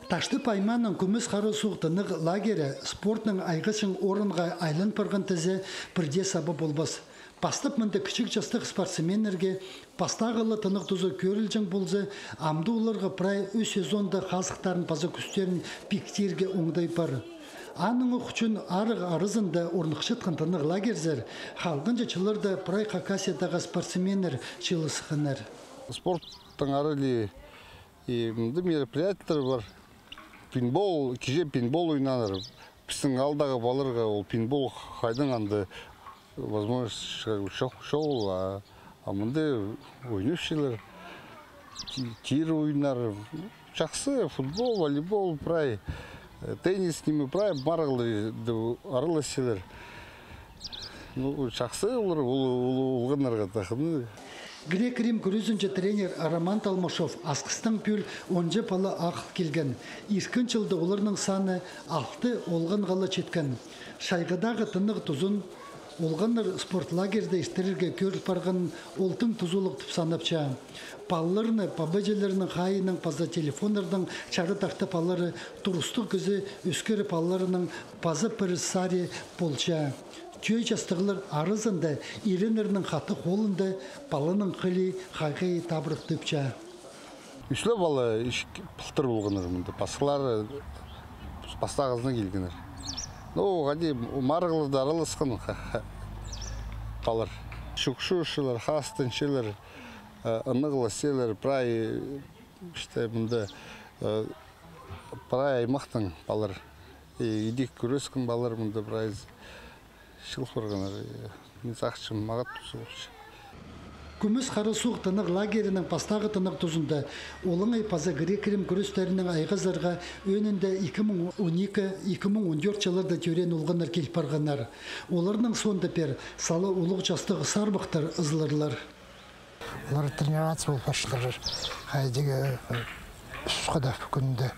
Ташты пайманның күміс қары суқтынық лагері спортның айғышын орынға айлын пырғын тізе бірде сабы болбас. Пастып мінді кішік жастық спортсменерге пастағылы тынық тұзы көрілжің болзы, амды оларға прай өз сезонда қазықтарын пазы күстерін пиктерге оңдай пары. Аның ұқчын арық арызында орнықшыт қынтынық лагерзер, халғынжа чылырда прай қақасиядағы спортсменер чылысықынар. Спорттың арылы мероприятиялар бар. Пинбол, кеше пинбол ойнаныр. Біздің алдағы баларға ол пинбол қайдың анды возможность шоу, а мұнда ойнушылар, тир ойнар, жақсы футбол, волейбол, прай, теннис неме прай, марғылы арыласылар. Жақсы олар олғанарға тақымды. Грек-Рим күрізінші тренер Роман Талмашов асқыстың пүл 10 палы ақыл келген. Иркін жылды оларының саны 6 олған ғалы четкен. Шайғыдағы тынық тұзын олғаныр спорт лагерде істерерге көріп барған олтың тұзулық тұп санапча. Палларыны, пабәжелерінің қайының паза телефонлардың чары тақты паллары тұрыстық күзі өскері палларының пазы пірі сари полча. Чөй жастығылар арызында, иренерінің қаты қолында балының қылы қайқы табырық төпча. Үшлі бала пылтыр болғаныр мұнда, басқылары бастағызына келгенер. Ғади марғыларды араласқан балар. Шүкшушылар, хастыншылар, ынығыласылар, прай мұнда прай аймақтың балар. Едек көрескен балар мұнда прай Күміс қары суық тынық лагерінің пастағы тынық тұзында олыңай паза грек-рим күрестерінің айғызарға өнінде 2012-2014 жылырда төрен ұлғанар келіп барғанар. Оларының сонда пер салы ұлық жастығы сарбықтар ызылырлар. Олар тренировация болып ашылыр. Қайдегі сұқыда күнінде.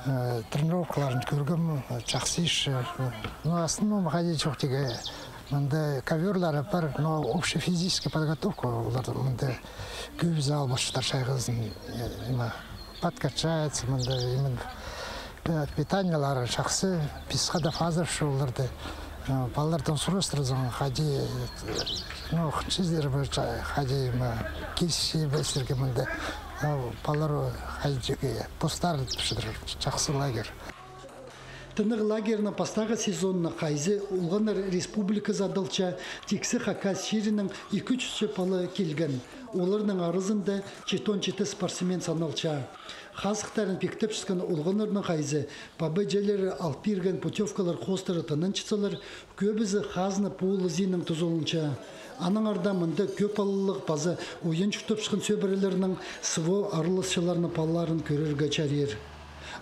Тренировкаларын көргім, жақсы еш. Основном қайде жоқ деге, мұнда коверлары бар, общефизическая подготовка, оларды мұнда көп зал башыдар шайғызын, подкачается, мұнда питаниялары жақсы, писқада фазыршы оларды. Балалардан сұрыстырызың, қайде, қыншыздер бір қайде келсі бәстерге мұнда. Балары қайдеге постар жақсы лагер. Тынық лагерінің пастағы сезонына қайзы ұлғанар республика задылча тексі қақас шерінің 200 палы келген. Оларының арызында 7 спортсмен саналча. Қазықтарын пектеп шыққан ұлғанарының қайзы бабы жәлері алып берген путевкалар қостыры тынынчысылар көбізі қазны пулы зейінің тұзылынча. Аның ардамында көп алылық базы ойын жүктіп шықын сөбірілерінің сво арылысшыларының палларын көрерге чарер.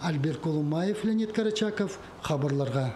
Альберт Колумаев, Леонид Карачаков, хабарларға.